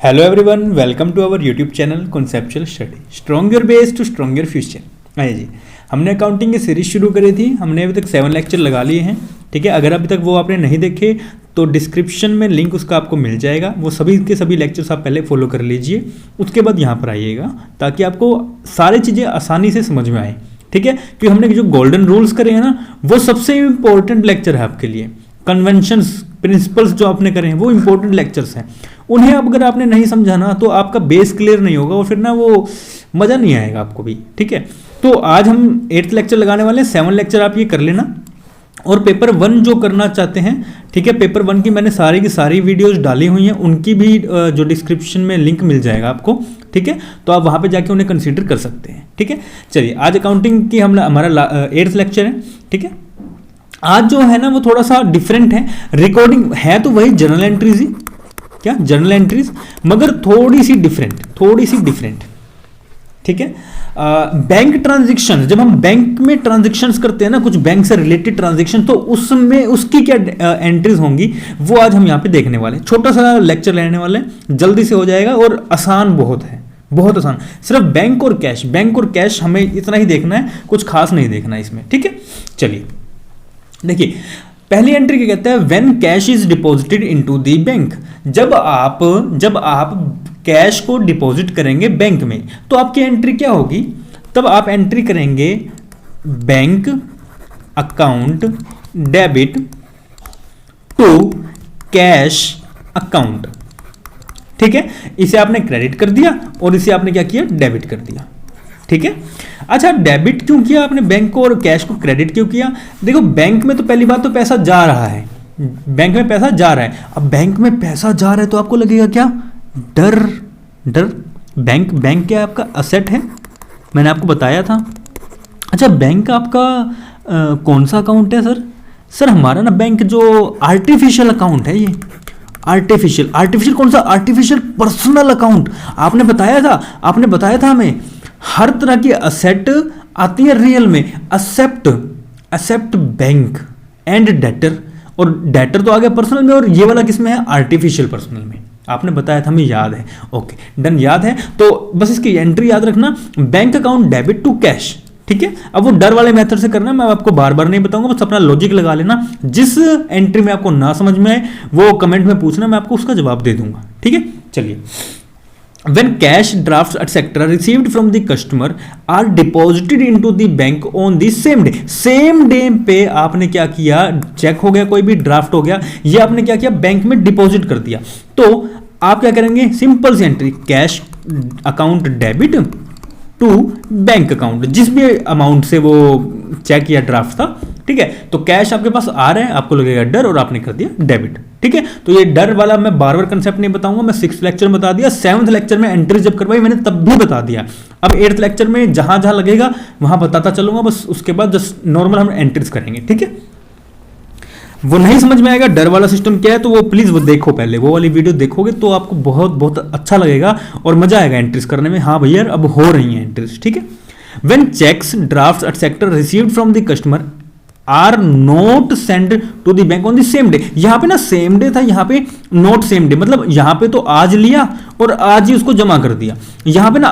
Hello everyone, welcome to our YouTube channel conceptual study, strong your base to strong your future. आइए जी, हमने accounting की series शुरू करी थी। हमने अभी तक 7 लेक्चर लगा लिए हैं। ठीक है, अगर अभी तक वो आपने नहीं देखे तो डिस्क्रिप्शन में लिंक उसका आपको मिल जाएगा। वो सभी के सभी लेक्चर्स आप पहले फॉलो कर लीजिए, उसके बाद यहाँ पर आइएगा ताकि आपको सारी चीज़ें आसानी से समझ में आए। ठीक है, क्योंकि हमने जो गोल्डन रूल्स करे हैं ना, वो सबसे इंपॉर्टेंट लेक्चर है आपके लिए। कन्वेंशंस, प्रिंसिपल्स जो आपने करे हैं वो इंपॉर्टेंट लेक्चर्स हैं। उन्हें अगर आपने नहीं समझा ना तो आपका बेस क्लियर नहीं होगा और फिर ना वो मज़ा नहीं आएगा आपको भी। ठीक है, तो आज हम 8th लेक्चर लगाने वाले हैं। 7 लेक्चर आप ये कर लेना और पेपर 1 जो करना चाहते हैं, ठीक है, पेपर 1 की मैंने सारी की सारी वीडियोस डाली हुई हैं, उनकी भी जो डिस्क्रिप्शन में लिंक मिल जाएगा आपको। ठीक है, तो आप वहाँ पे जाके उन्हें कंसीडर कर सकते हैं। ठीक है, चलिए आज अकाउंटिंग की हमारा 8th लेक्चर है। ठीक है, आज जो है ना वो थोड़ा सा डिफरेंट है। रिकॉर्डिंग है तो वही जर्नल एंट्रीज ही, क्या जर्नल एंट्रीज, मगर थोड़ी सी डिफरेंट। ठीक है, बैंक ट्रांजैक्शन, जब हम बैंक में ट्रांजैक्शंस करते हैं ना, कुछ बैंक से रिलेटेड ट्रांजैक्शन, तो उसमें उसकी क्या एंट्रीज होंगी वो आज हम यहाँ पे देखने वाले हैं। छोटा सा लेक्चर लेने वाले हैं, जल्दी से हो जाएगा और आसान बहुत है, बहुत आसान। सिर्फ बैंक और कैश हमें इतना ही देखना है, कुछ खास नहीं देखना है इसमें। ठीक है, चलिए देखिए, पहली एंट्री क्या कहता है, when cash is deposited into the bank. जब आप कैश को डिपॉजिट करेंगे बैंक में तो आपकी एंट्री क्या होगी, तब आप एंट्री करेंगे bank account debit to cash account. ठीक है, इसे आपने क्रेडिट कर दिया और इसे आपने क्या किया, डेबिट कर दिया। ठीक है, अच्छा डेबिट क्यों किया आपने बैंक को और कैश को क्रेडिट क्यों किया? देखो, बैंक में तो पहली बात तो पैसा जा रहा है, बैंक में पैसा जा रहा है। अब बैंक में पैसा जा रहा है तो आपको लगेगा क्या, डर। बैंक क्या आपका असेट है, मैंने आपको बताया था। अच्छा, बैंक आपका कौन सा अकाउंट है सर? हमारा ना बैंक जो आर्टिफिशियल अकाउंट है, ये आर्टिफिशियल कौन सा? Artificial personal account. आपने बताया था हमें हर तरह की असेट आती है रियल में, असेप्ट बैंक एंड डेटर, और डेटर तो आ गया पर्सनल में, और ये वाला किस में है, आर्टिफिशियल पर्सनल में। आपने बताया था, हमें याद है। ओके डन, याद है तो बस इसकी एंट्री याद रखना, bank account debit to cash. ठीक है, अब वो डर वाले मेथड से करना, मैं आपको बार बार नहीं बताऊंगा, बस अपना लॉजिक लगा लेना। जिस एंट्री में आपको ना समझ में आए वो कमेंट में पूछना, मैं आपको उसका जवाब दे दूंगा। ठीक है, चलिए, when cash drafts etc received from the customer are deposited into the bank on the same day पे आपने क्या किया, चेक हो गया, कोई भी ड्राफ्ट हो गया, ये आपने क्या किया, बैंक में डिपॉजिट कर दिया। तो आप क्या करेंगे, सिंपल सी entry, cash account debit to bank account, जिस भी अमाउंट से वो चेक या ड्राफ्ट था। ठीक है, तो कैश आपके पास आ रहा है, आपको लगेगा डर, और आपने कर दिया डेबिट। ठीक है, तो ये डर वाला मैं बार बार कंसेप्ट नहीं बताऊंगा, मैं 6th लेक्चर में बता दिया, 7th लेक्चर में एंट्री जब करवाई मैंने तब भी बता दिया। अब 8th लेक्चर में जहां जहां लगेगा वहां बताता चलूंगा, बस उसके बाद जस्ट नॉर्मल हम एंट्रीज करेंगे। ठीक है, वो नहीं समझ में आएगा डर वाला सिस्टम क्या है तो वो प्लीज वो देखो, पहले वो वाली वीडियो देखोगे तो आपको बहुत बहुत अच्छा लगेगा और मजा आएगा एंट्रीज करने में। हाँ भैया, अब हो रही है एंट्रीज। ठीक है, when cheques draft etcetera received from the customer are not send to the bank on the same day. यहां पे ना सेम डे था, यहां पे नोट सेम डे, मतलब यहां पे तो आज लिया और आज ही उसको जमा कर दिया। यहां पे ना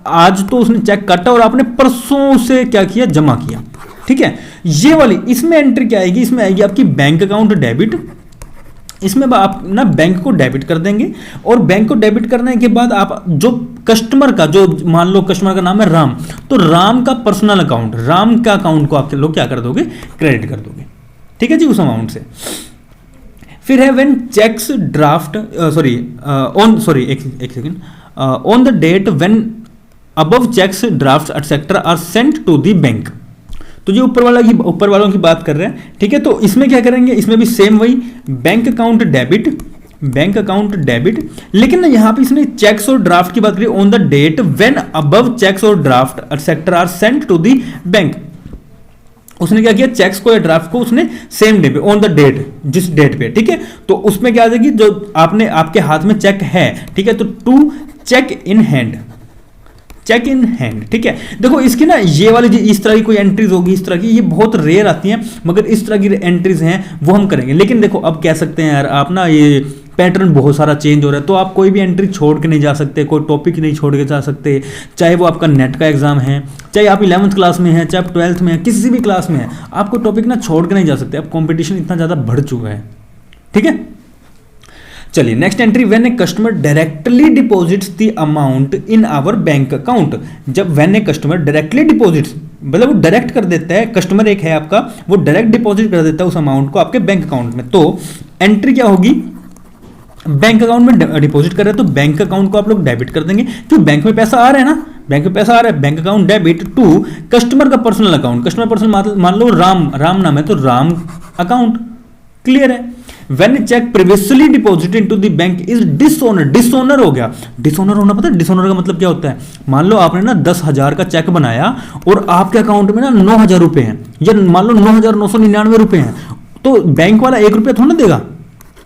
आज तो उसने चेक काटा और आपने परसों से क्या किया, जमा किया। ठीक है, ये वाली इसमें एंट्री क्या आएगी, इसमें आएगी आपकी बैंक अकाउंट डेबिट। इसमें आप ना बैंक को डेबिट कर देंगे और बैंक को डेबिट करने के बाद आप जो कस्टमर का, जो मान लो कस्टमर का नाम है राम, तो राम का पर्सनल अकाउंट, राम का अकाउंट को आप लोग क्या कर दोगे, क्रेडिट कर दोगे। ठीक है जी, उस अमाउंट से। फिर है व्हेन चेक्स ड्राफ्ट एक second, on the date when above cheques draft etcetera are sent to the bank. तो जो ऊपर वालों की बात कर रहे हैं। ठीक है, तो इसमें क्या करेंगे, इसमें भी सेम वही बैंक अकाउंट डेबिट, लेकिन ना यहां पे इसने चेक्स और ड्राफ्ट की बात करी, on the date when above cheques और draft etcetera are sent to the bank. उसने क्या किया, चेक्स को या ड्राफ्ट को उसने सेम डे पे, ऑन द डेट, जिस डेट पे। ठीक है, तो उसमें क्या आ जाएगी, जो आपके हाथ में चेक है, ठीक है, तो टू चेक इन हैंड। ठीक है, देखो इसकी ना ये वाली इस तरह की कोई एंट्रीज होगी, इस तरह की, ये बहुत रेयर आती हैं, मगर इस तरह की एंट्रीज हैं वो हम करेंगे। लेकिन देखो अब कह सकते हैं यार आप ना ये पैटर्न बहुत सारा चेंज हो रहा है, तो आप कोई भी एंट्री छोड़ के नहीं जा सकते, कोई टॉपिक नहीं छोड़ के जा सकते, चाहे वो आपका नेट का एग्जाम है, चाहे आप 11th क्लास में है, चाहे आप 12th में है, किसी भी क्लास में है, आपको टॉपिक ना छोड़ के नहीं जा सकते। अब कंपटीशन इतना ज़्यादा बढ़ चुका है, ठीक है। चलिए next entry, when a customer directly deposits the amount in our bank account. जब when a customer directly deposits, मतलब वो डायरेक्ट कर देता है, कस्टमर एक है आपका, वो डायरेक्ट डिपॉजिट कर देता है उस अमाउंट को आपके बैंक अकाउंट में, तो एंट्री क्या होगी, बैंक अकाउंट में डिपॉजिट कर रहे हैं तो बैंक अकाउंट को आप लोग डेबिट कर देंगे, क्योंकि बैंक में पैसा आ रहा है ना, बैंक में पैसा आ रहा है, bank account debit to customer का पर्सनल अकाउंट, कस्टमर पर्सनल मान लो राम नाम है तो राम अकाउंट, क्लियर है। When a check previously deposited into the bank is dishonor, dishonour हो गया, डिसऑनर होना पता है डिसऑनर का मतलब क्या होता है, मान लो आपने ना 10,000 का चेक बनाया और आपके अकाउंट में ना 9,000 रुपए हैं, या मान लो 9,999 रुपए हैं, तो बैंक वाला 1 रुपया थोड़ा देगा,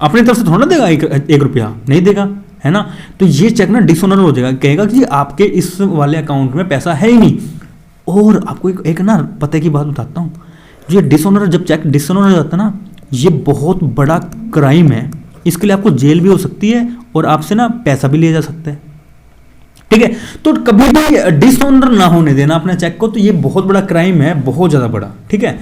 अपनी तरफ से थोड़ा देगा, एक रुपया नहीं देगा, है ना। तो ये चेक ना डिसऑनर हो जाएगा, कहेगा कि आपके इस वाले अकाउंट में पैसा है ही नहीं। और आपको एक ना पते की बात बताता हूँ, ये डिसऑनर, जब चेक डिसऑनर हो जाता है ना, ये बहुत बड़ा क्राइम है, इसके लिए आपको जेल भी हो सकती है और आपसे ना पैसा भी लिया जा सकता है, ठीक है। तो कभी भी डिसऑनर ना होने देना अपने चेक को, तो ये बहुत बड़ा क्राइम है, बहुत ज्यादा बड़ा, ठीक है।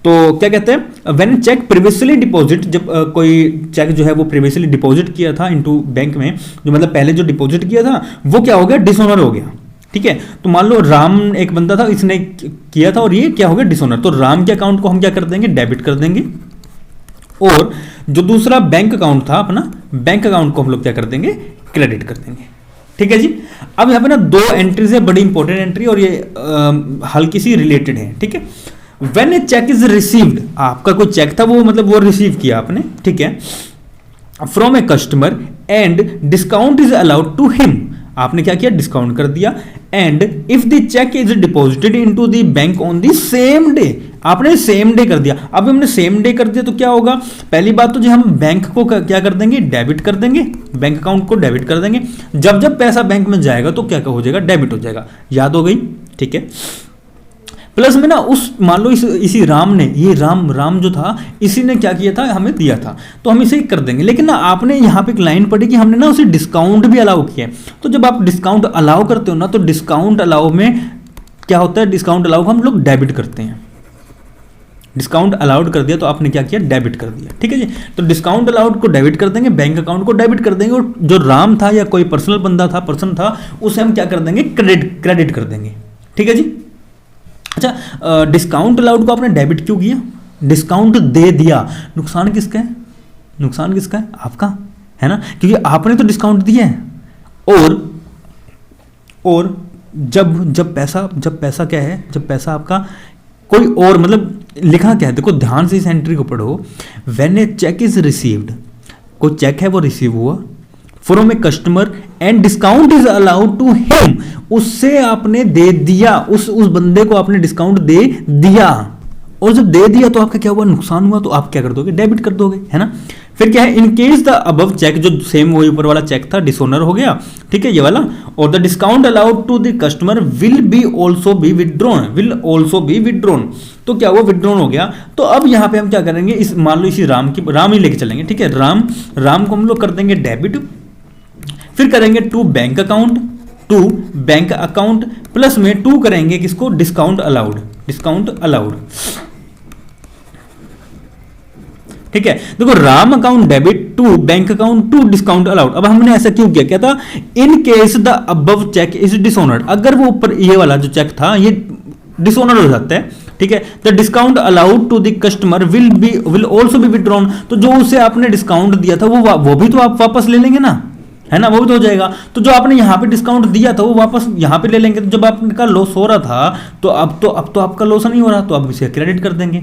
तो क्या कहते हैं, व्हेन चेक प्रीवियसली डिपॉजिट, जब कोई चेक जो है वो प्रीवियसली डिपॉजिट किया था इनटू बैंक में, जो मतलब पहले जो डिपॉजिट किया था वो क्या हो गया, डिसऑनर हो गया, ठीक है। तो मान लो राम एक बंदा था, इसने किया था और ये क्या हो गया, डिसऑनर, तो राम के अकाउंट को हम क्या कर देंगे, डेबिट कर देंगे, और जो दूसरा बैंक अकाउंट था अपना, बैंक अकाउंट को हम लोग क्या कर देंगे, क्रेडिट कर देंगे, ठीक है जी। अब यहाँ पे ना 2 एंट्रीज है, बड़ी इंपॉर्टेंट एंट्री, और ये हल्की सी रिलेटेड है, ठीक है। When a cheque is received, आपका कोई चेक था वो मतलब वो रिसीव किया आपने, ठीक है, from a customer and discount is allowed to him, आपने क्या किया, डिस्काउंट कर दिया, and if the cheque is deposited into the bank on the same day, आपने सेम डे कर दिया। अब हमने सेम डे कर दिया तो क्या होगा, पहली बात तो जो हम बैंक को क्या कर देंगे, डेबिट कर देंगे, बैंक अकाउंट को डेबिट कर देंगे, जब जब पैसा बैंक में जाएगा तो क्या हो जाएगा, डेबिट हो जाएगा, याद हो गई, ठीक है। प्लस में ना उस मान लो इसी राम ने, ये राम जो था, इसी ने क्या किया था, हमें दिया था, तो हम इसे कर देंगे। लेकिन ना आपने यहाँ पे एक लाइन पढ़ी कि हमने ना उसे डिस्काउंट भी अलाउ किया है, तो जब आप डिस्काउंट अलाउ करते हो ना, तो डिस्काउंट अलाउ में क्या होता है, डिस्काउंट अलाउ को हम लोग डेबिट करते हैं, डिस्काउंट अलाउड कर दिया तो आपने क्या किया, डेबिट कर दिया, ठीक है जी। तो डिस्काउंट अलाउड को डेबिट कर देंगे, बैंक अकाउंट को डेबिट कर देंगे, और जो राम था या कोई पर्सनल बंदा था, पर्सन था, उसे हम क्या कर देंगे, क्रेडिट कर देंगे, ठीक है जी। अच्छा, डिस्काउंट अलाउड को आपने डेबिट क्यों किया, डिस्काउंट दे दिया, नुकसान किसका है, नुकसान किसका है, आपका, है ना, क्योंकि आपने तो डिस्काउंट दिया है, और जब पैसा क्या है, जब पैसा आपका कोई और, मतलब लिखा क्या है, देखो ध्यान से इस एंट्री को पढ़ो, when a cheque is received, कोई चेक है वो रिसीव हुआ, from a customer and discount is allowed to him, उससे आपने दे दिया, उस बंदे को आपने डिस्काउंट दे दिया, और जब दे दिया तो आपका क्या हुआ, नुकसान हुआ, तो आप क्या कर दोगे, डेबिट कर दोगे, है ना। फिर क्या है, in case the above cheque, जो सेम वही ऊपर वाला चेक था, डिसऑनर हो गया, ठीक है, ये वाला, और the discount allowed to the customer will also be withdrawn, तो क्या हुआ, विड्रॉन हो गया। तो अब यहाँ पे हम क्या करेंगे, इस मान लो इसी राम ही लेके चलेंगे, ठीक है, राम को हम लोग कर देंगे डेबिट, फिर करेंगे टू बैंक अकाउंट, प्लस में टू करेंगे किसको, डिस्काउंट अलाउड, ठीक है। देखो Ram account debit to bank account to discount allowed. अब हमने ऐसा क्यों किया, क्या था, in case the above cheque is dishonoured, अगर वो ऊपर ये वाला जो चेक था ये डिसऑनर हो जाता है, ठीक है, the discount allowed to the customer will also be withdrawn, तो जो उसे आपने डिस्काउंट दिया था वो भी तो आप वापस ले लेंगे ना, है ना, वो भी तो हो जाएगा। तो जो आपने यहाँ पे डिस्काउंट दिया था वो वापस यहाँ पे ले लेंगे, तो जब आपका लॉस हो रहा था तो अब तो आपका लॉस नहीं हो रहा, तो आप इसे क्रेडिट कर देंगे,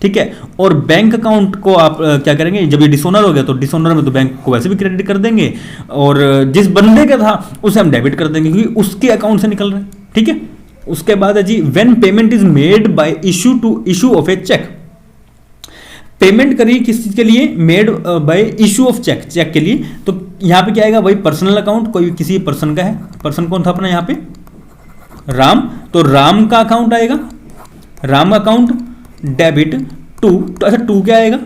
ठीक है। और बैंक अकाउंट को आप क्या करेंगे, जब ये डिसऑनर हो गया तो डिसऑनर में तो बैंक को वैसे भी क्रेडिट कर देंगे, और जिस बंदे का था उसे हम डेबिट कर देंगे क्योंकि उसके अकाउंट से निकल रहे हैं, ठीक है। उसके बाद है जी, when payment is made by issue of a cheque, payment करिए किस चीज के लिए, made by issue of cheque के लिए, तो यहाँ पे क्या आएगा, वही पर्सनल अकाउंट, कोई किसी पर्सन का है, पर्सन कौन था अपना यहाँ पे, राम, तो राम का अकाउंट आएगा, राम अकाउंट डेबिट टू, तो अच्छा टू क्या आएगा,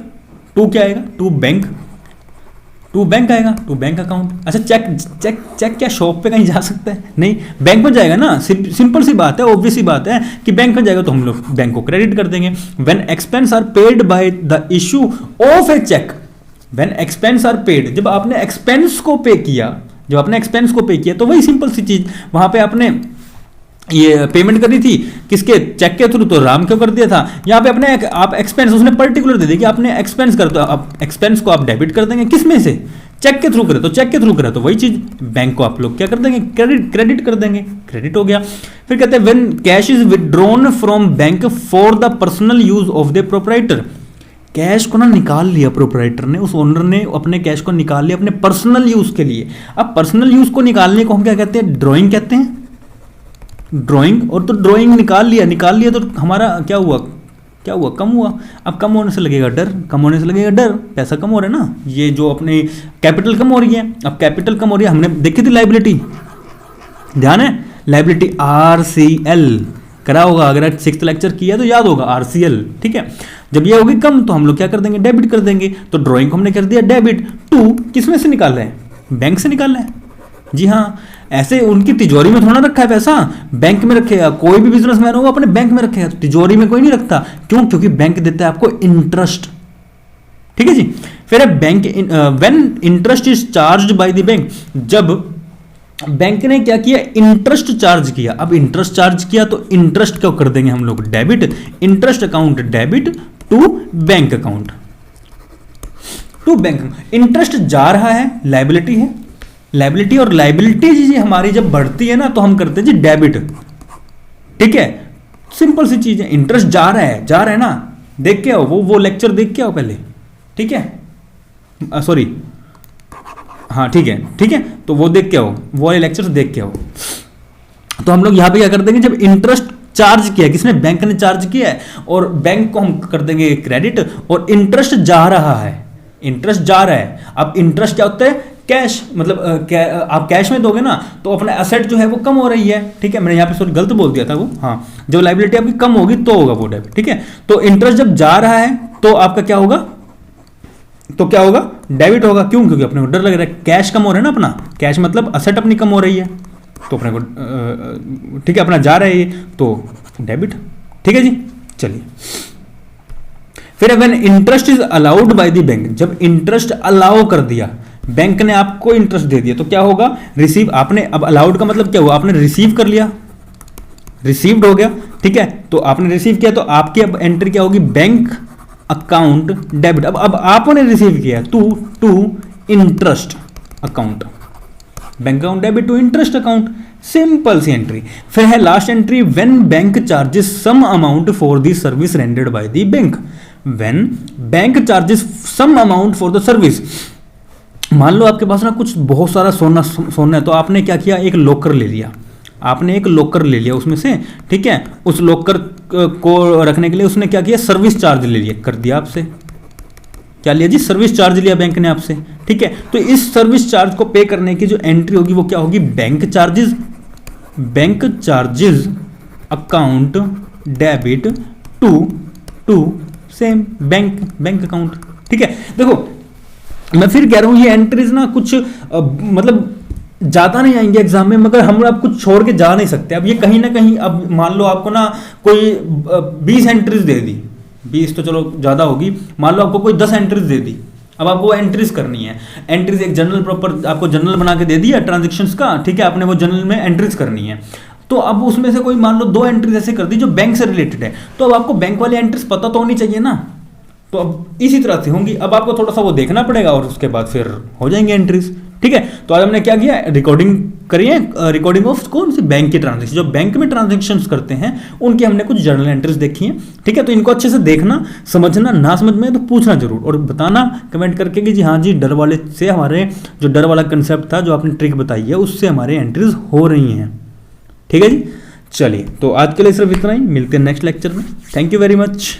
टू बैंक, टू बैंक आएगा, टू बैंक अकाउंट। अच्छा चेक चेक चेक क्या शॉप पे कहीं जा सकता है? नहीं, बैंक में जाएगा ना, सिंपल सी बात है, ऑब्वियस सी बात है कि बैंक में जाएगा तो हम लोग बैंक को क्रेडिट कर देंगे। When expense are paid by the issue of a cheque, when expense are paid, जब आपने एक्सपेंस को पे किया, जब आपने एक्सपेंस को पे किया तो वही सिंपल सी चीज, वहां पे आपने ये पेमेंट करी थी किसके, चेक के थ्रू, तो राम क्यों कर दिया था, यहाँ पे अपने आप एक्सपेंस उसने पर्टिकुलर दे दिया कि आपने एक्सपेंस कर, तो आप एक्सपेंस को आप डेबिट कर देंगे, किस में से, चेक के थ्रू करे तो चेक के थ्रू करे, तो वही चीज बैंक को आप लोग क्या कर देंगे, क्रेडिट कर देंगे, क्रेडिट हो गया। फिर कहते हैं when cash is withdrawn from bank for the personal use of the proprietor, cash को ना निकाल लिया प्रोप्राइटर ने, उस ओनर ने अपने कैश को निकाल लिया अपने पर्सनल यूज के लिए। अब पर्सनल यूज को निकालने को हम क्या कहते हैं, ड्राइंग कहते हैं, ड्राइंग। और तो ड्राइंग निकाल लिया तो हमारा क्या हुआ, कम हुआ। अब कम होने से लगेगा डर, कम होने से लगेगा डर, पैसा कम हो रहा है ना, ये जो अपने कैपिटल कम हो रही है। अब कैपिटल कम हो रही है, हमने देखी थी लाइबिलिटी, ध्यान है, लाइबिलिटी RCL करा होगा, अगर 6th लेक्चर किया तो याद होगा, RCL, ठीक है। जब ये होगी कम तो हम लोग क्या कर देंगे, डेबिट कर देंगे। तो ड्राइंग को हमने कर दिया डेबिट, टू किस में से निकाल रहे हैं, बैंक से निकाल रहे हैं। जी हाँ, ऐसे उनकी तिजोरी में थोड़ा रखा है पैसा, बैंक में रखेगा। कोई भी बिजनेसमैन होगा अपने बैंक में रखेगा, तिजोरी में कोई नहीं रखता। क्यों? क्योंकि बैंक देता है आपको इंटरेस्ट, ठीक है जी। फिर है bank, when interest is charged bye the bank, जब बैंक ने क्या किया, इंटरेस्ट चार्ज किया। अब इंटरेस्ट चार्ज किया तो इंटरेस्ट क्यों कर देंगे हम लोग, debit, interest account debit to bank account, to bank. Interest जा रहा है, लाइबिलिटी है, लाइबिलिटी, और लाइबिलिटी जी हमारी जब बढ़ती है ना तो हम करते हैं जी डेबिट, ठीक है। सिंपल सी चीज है, इंटरेस्ट जा रहा है ना, देख के आओ, वो लेक्चर देख के आओ पहले, ठीक है, सॉरी, हाँ ठीक है, तो वो देख के आओ, वो वाले लेक्चर देख के आओ। तो हम लोग यहां पे क्या कर देंगे, जब इंटरेस्ट चार्ज किया, किसने, बैंक ने चार्ज किया है, और बैंक को हम कर देंगे क्रेडिट, और इंटरेस्ट जा रहा है, इंटरेस्ट जा रहा है। अब इंटरेस्ट क्या होता है, कैश, मतलब आप कैश में दोगे ना तो अपना एसेट जो है वो कम हो रही है, ठीक है। मैंने यहाँ पे सॉरी गलत बोल दिया था वो, हाँ, जब लाइबिलिटी आपकी कम होगी तो होगा वो डेबिट, ठीक है। तो इंटरेस्ट जब जा रहा है तो आपका क्या होगा, तो क्या होगा, डेबिट होगा। क्यों? क्योंकि अपने को डर लग रहा है, कैश कम हो रहा है ना अपना, कैश मतलब एसेट अपनी कम हो रही है, तो अपने को ठीक है, अपना जा रहा है ये, तो डेबिट, ठीक है जी। चलिए फिर when interest is allowed by the bank, जब इंटरेस्ट अलाउ कर दिया, बैंक ने आपको इंटरेस्ट दे दिया, तो क्या होगा, रिसीव, आपने, अब अलाउड का मतलब क्या हुआ, आपने रिसीव कर लिया, रिसीव्ड हो गया, ठीक है। तो आपने रिसीव किया तो आपकी अब एंट्री क्या होगी, बैंक अकाउंट डेबिट। अब आपने रिसीव किया to interest account, bank account debit to interest account, simple सी एंट्री। फिर है last entry, when bank charges some amount for the service rendered by the bank, when bank charges some amount for the service. मान लो आपके पास ना कुछ बहुत सारा सोना है, तो आपने क्या किया, एक लॉकर ले लिया, आपने एक लॉकर ले लिया उसमें से, ठीक है। उस लॉकर को रखने के लिए उसने क्या किया, सर्विस चार्ज ले लिया, कर दिया आपसे, क्या लिया जी, सर्विस चार्ज लिया बैंक ने आपसे, ठीक है। तो इस सर्विस चार्ज को पे करने की जो एंट्री होगी वो क्या होगी, bank charges account debit to same bank account, ठीक है। देखो मैं फिर कह रहा हूं ये एंट्रीज ना कुछ मतलब ज्यादा नहीं आएंगे एग्जाम में, मगर हम अब कुछ छोड़ के जा नहीं सकते। अब ये कहीं ना कहीं, अब मान लो आपको ना कोई 20 एंट्रीज दे दी, 20 तो चलो ज्यादा होगी, मान लो आपको कोई 10 एंट्रीज दे दी, अब आपको एंट्रीज करनी है। एंट्रीज एक जनरल प्रॉपर आपको जनरल बना के दे दिया ट्रांजेक्शन्स का, ठीक है, आपने वो जनरल में एंट्रीज करनी है। तो अब उसमें से कोई मान लो 2 एंट्रीज ऐसे कर दी जो बैंक से रिलेटेड है, तो अब आपको बैंक वाली एंट्रीज पता तो होनी चाहिए ना, तो अब इसी तरह से होंगी। अब आपको थोड़ा सा वो देखना पड़ेगा और उसके बाद फिर हो जाएंगे एंट्रीज, ठीक है। तो आज हमने क्या किया, रिकॉर्डिंग करी है, रिकॉर्डिंग ऑफ कौन सी, बैंक की ट्रांजेक्शन, जो बैंक में ट्रांजेक्शन्स करते हैं उनकी हमने कुछ जर्नल एंट्रीज देखी हैं, ठीक है। तो इनको अच्छे से देखना, समझना, ना समझ में तो पूछना जरूर, और बताना कमेंट करके कि जी हाँ जी, डर वाले से हमारे जो डर वाला कंसेप्ट था, जो आपने ट्रिक बताई है, उससे हमारे एंट्रीज हो रही हैं, ठीक है जी। चलिए, तो आज के लिए सिर्फ इतना ही, मिलते हैं नेक्स्ट लेक्चर में। Thank you very much.